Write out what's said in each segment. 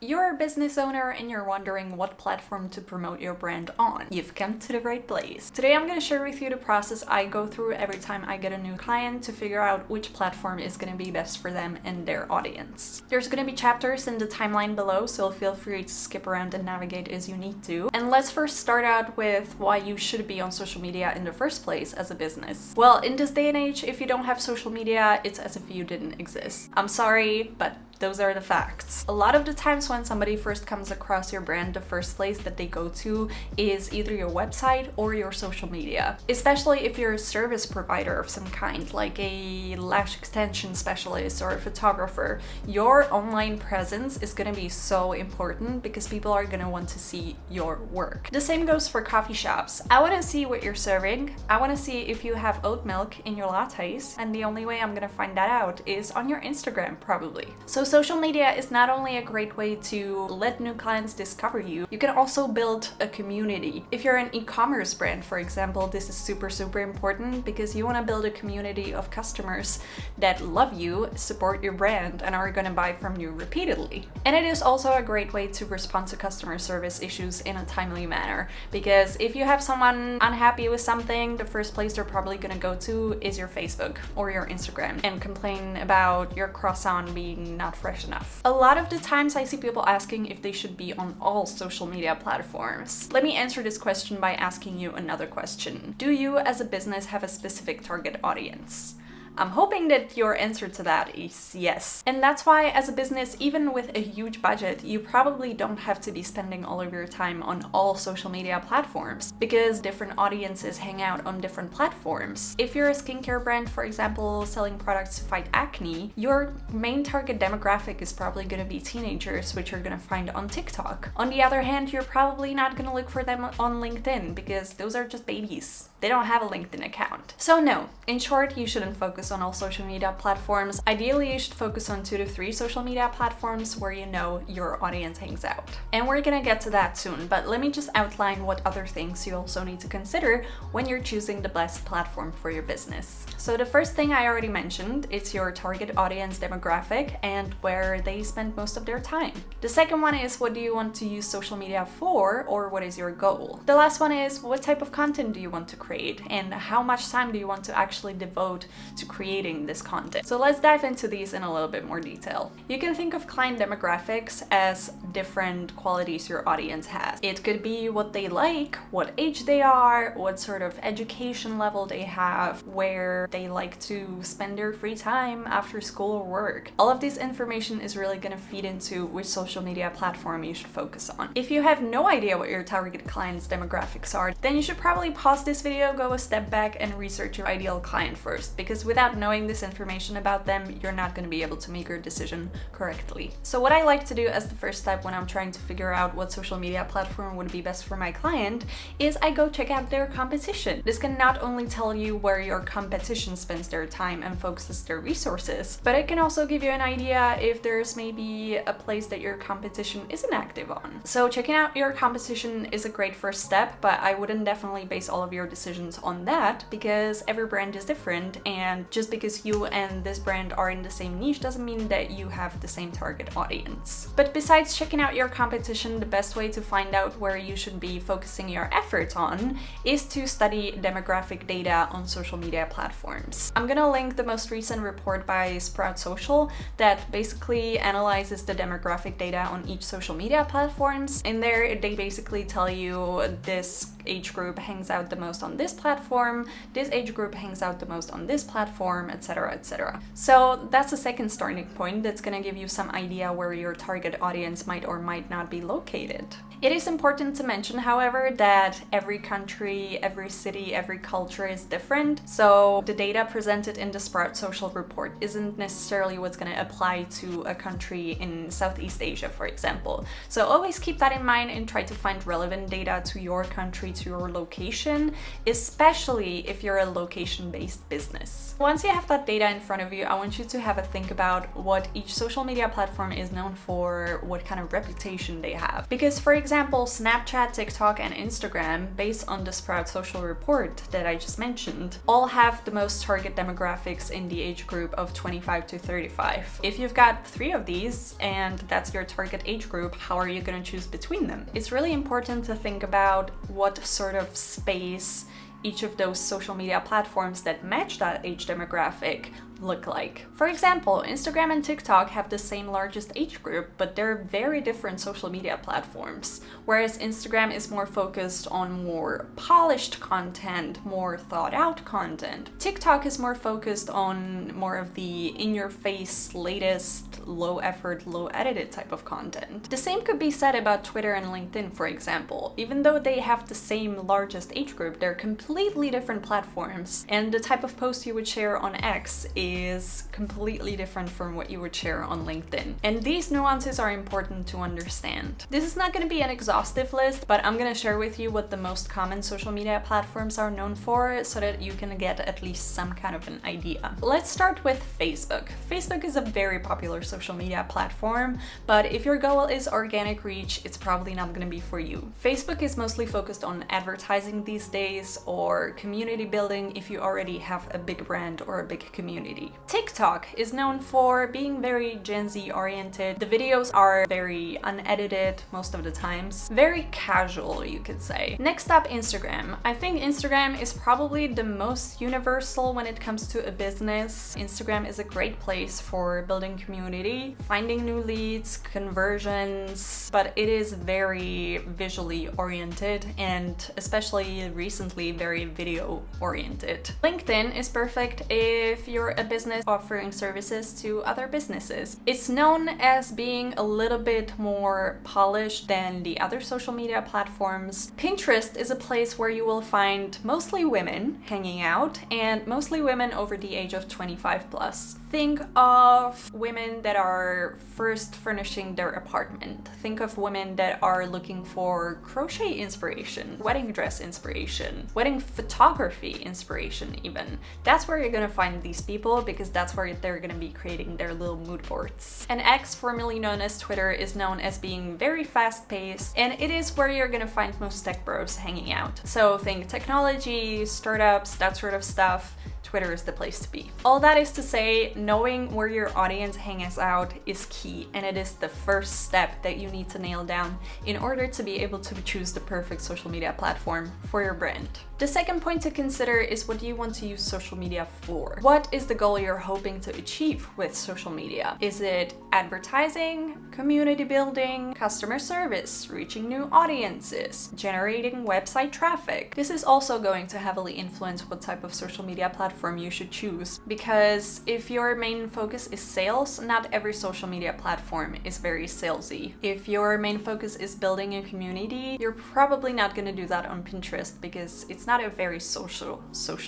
You're a business owner and you're wondering what platform to promote your brand on. You've come to the right place. Today I'm going to share with you the process I go through every time I get a new client to figure out which platform is going to be best for them and their audience. There's going to be chapters in the timeline below, so feel free to skip around and navigate as you need to. And let's first start out with why you should be on social media in the first place as a business. Well, in this day and age, if you don't have social media, it's as if you didn't exist. I'm sorry, but those are the facts. A lot of the times when somebody first comes across your brand, the first place that they go to is either your website or your social media. Especially if you're a service provider of some kind, like a lash extension specialist or a photographer. Your online presence is gonna be so important because people are gonna want to see your work. The same goes for coffee shops. I wanna see what you're serving. I wanna see if you have oat milk in your lattes, and the only way I'm gonna find that out is on your Instagram, probably. So social media is not only a great way to let new clients discover you, you can also build a community. If you're an e-commerce brand, for example, this is super important because you want to build a community of customers that love you, support your brand, and are going to buy from you repeatedly. And it is also a great way to respond to customer service issues in a timely manner, because if you have someone unhappy with something, the first place they're probably going to go to is your Facebook or your Instagram and complain about your croissant being not fresh enough. A lot of the times I see people asking if they should be on all social media platforms. Let me answer this question by asking you another question. Do you as a business have a specific target audience? I'm hoping that your answer to that is yes. And that's why as a business, even with a huge budget, you probably don't have to be spending all of your time on all social media platforms because different audiences hang out on different platforms. If you're a skincare brand, for example, selling products to fight acne, your main target demographic is probably going to be teenagers, which you're going to find on TikTok. On the other hand, you're probably not going to look for them on LinkedIn because those are just babies. They don't have a LinkedIn account. So no, in short, you shouldn't focus on all social media platforms. Ideally, you should focus on 2 to 3 social media platforms where you know your audience hangs out. And we're gonna get to that soon, but let me just outline what other things you also need to consider when you're choosing the best platform for your business. So the first thing I already mentioned, it's your target audience demographic and where they spend most of their time. The second one is what do you want to use social media for, or what is your goal? The last one is what type of content do you want to create and how much time do you want to actually devote to creating this content. So let's dive into these in a little bit more detail. You can think of client demographics as different qualities your audience has. It could be what they like, what age they are, what sort of education level they have, where they like to spend their free time after school or work. All of this information is really going to feed into which social media platform you should focus on. If you have no idea what your target client's demographics are, then you should probably pause this video, go a step back and research your ideal client first, because without knowing this information about them, you're not going to be able to make your decision correctly. So what I like to do as the first step when I'm trying to figure out what social media platform would be best for my client is I go check out their competition. This can not only tell you where your competition spends their time and focuses their resources, but it can also give you an idea if there's maybe a place that your competition isn't active on. So checking out your competition is a great first step, but I wouldn't definitely base all of your decisions on that because every brand is different, and just because you and this brand are in the same niche doesn't mean that you have the same target audience. But besides checking out your competition, the best way to find out where you should be focusing your efforts on is to study demographic data on social media platforms. I'm gonna link the most recent report by Sprout Social that basically analyzes the demographic data on each social media platforms. In there, they basically tell you this age group hangs out the most on this platform, this age group hangs out the most on this platform, etc, etc. So that's a second starting point that's gonna give you some idea where your target audience might or might not be located. It is important to mention, however, that every country, every city, every culture is different. So the data presented in the Sprout Social report isn't necessarily what's going to apply to a country in Southeast Asia, for example. So always keep that in mind and try to find relevant data to your country, to your location, especially if you're a location-based business. Once you have that data in front of you, I want you to have a think about what each social media platform is known for, what kind of reputation they have. Because for example, Snapchat, TikTok, and Instagram, based on the Sprout Social report that I just mentioned, all have the most target demographics in the age group of 25 to 35. If you've got 3 of these and that's your target age group, how are you going to choose between them? It's really important to think about what sort of space each of those social media platforms that match that age demographic look like. For example, Instagram and TikTok have the same largest age group, but they're very different social media platforms. Whereas Instagram is more focused on more polished content, more thought out content. TikTok is more focused on more of the in-your-face, latest, low effort, low edited type of content. The same could be said about Twitter and LinkedIn, for example. Even though they have the same largest age group, they're completely different platforms, and the type of post you would share on X is completely different from what you would share on LinkedIn. And these nuances are important to understand. This is not going to be an exhaustive list, but I'm going to share with you what the most common social media platforms are known for so that you can get at least some kind of an idea. Let's start with Facebook. Facebook is a very popular social media platform, but if your goal is organic reach, it's probably not going to be for you. Facebook is mostly focused on advertising these days or community building if you already have a big brand or a big community. TikTok is known for being very Gen Z oriented. The videos are very unedited most of the times. Very casual, you could say. Next up, Instagram. I think Instagram is probably the most universal when it comes to a business. Instagram is a great place for building community, finding new leads, conversions, but it is very visually oriented and especially recently very video oriented. LinkedIn is perfect if you're a business offering services to other businesses. It's known as being a little bit more polished than the other social media platforms. Pinterest is a place where you will find mostly women hanging out and mostly women over the age of 25 plus. Think of women that are first furnishing their apartment. Think of women that are looking for crochet inspiration, wedding dress inspiration, wedding photography inspiration even. That's where you're gonna find these people because that's where they're gonna be creating their little mood boards. And X, formerly known as Twitter, is known as being very fast-paced, and it is where you're gonna find most tech bros hanging out. So think technology, startups, that sort of stuff. Twitter is the place to be. All that is to say, knowing where your audience hangs out is key, and it is the first step that you need to nail down in order to be able to choose the perfect social media platform for your brand. The second point to consider is what you want to use social media for. What is the goal you're hoping to achieve with social media? Is it advertising, community building, customer service, reaching new audiences, generating website traffic? This is also going to heavily influence what type of social media platform you should choose, because if your main focus is sales, not every social media platform is very salesy. If your main focus is building a community, you're probably not going to do that on Pinterest because it's not a very social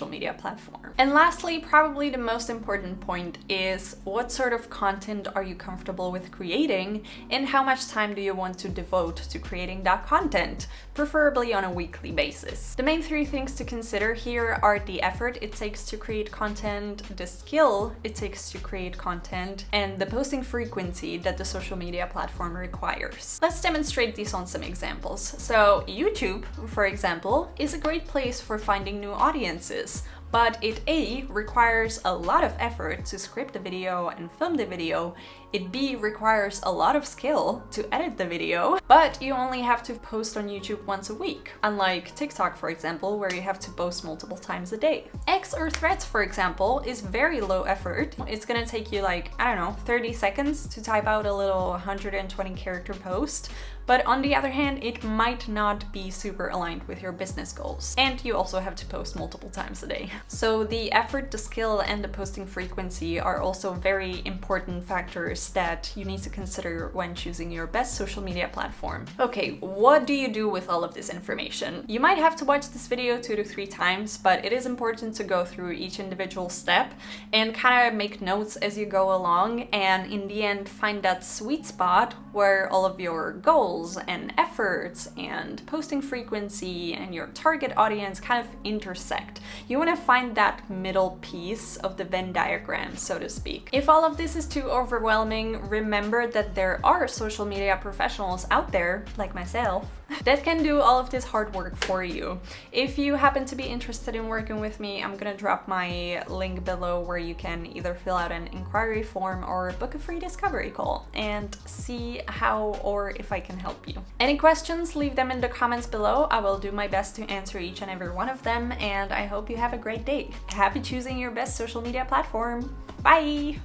media platform. And lastly, probably the most important point is what sort of content are you comfortable with creating and how much time do you want to devote to creating that content, preferably on a weekly basis. The main 3 things to consider here are the effort it takes to create content, the skill it takes to create content, and the posting frequency that the social media platform requires. Let's demonstrate these on some examples. So YouTube, for example, is a great place for finding new audiences, but it A, requires a lot of effort to script the video and film the video. It B, requires a lot of skill to edit the video, but you only have to post on YouTube once a week, unlike TikTok, for example, where you have to post multiple times a day. X or Threads, for example, is very low effort. It's gonna take you like, I don't know, 30 seconds to type out a little 120 character post. But on the other hand, it might not be super aligned with your business goals. And you also have to post multiple times a day. So the effort, the skill, and the posting frequency are also very important factors that you need to consider when choosing your best social media platform. Okay, what do you do with all of this information? You might have to watch this video 2 to 3 times, but it is important to go through each individual step and kind of make notes as you go along, and in the end find that sweet spot where all of your goals and efforts and posting frequency and your target audience kind of intersect. You want to find that middle piece of the Venn diagram, so to speak. If all of this is too overwhelming, remember that there are social media professionals out there, like myself, that can do all of this hard work for you. If you happen to be interested in working with me, I'm gonna drop my link below where you can either fill out an inquiry form or book a free discovery call and see how or if I can help you. Any questions, leave them in the comments below. I will do my best to answer each and every one of them, and I hope you have a great day. Happy choosing your best social media platform. Bye!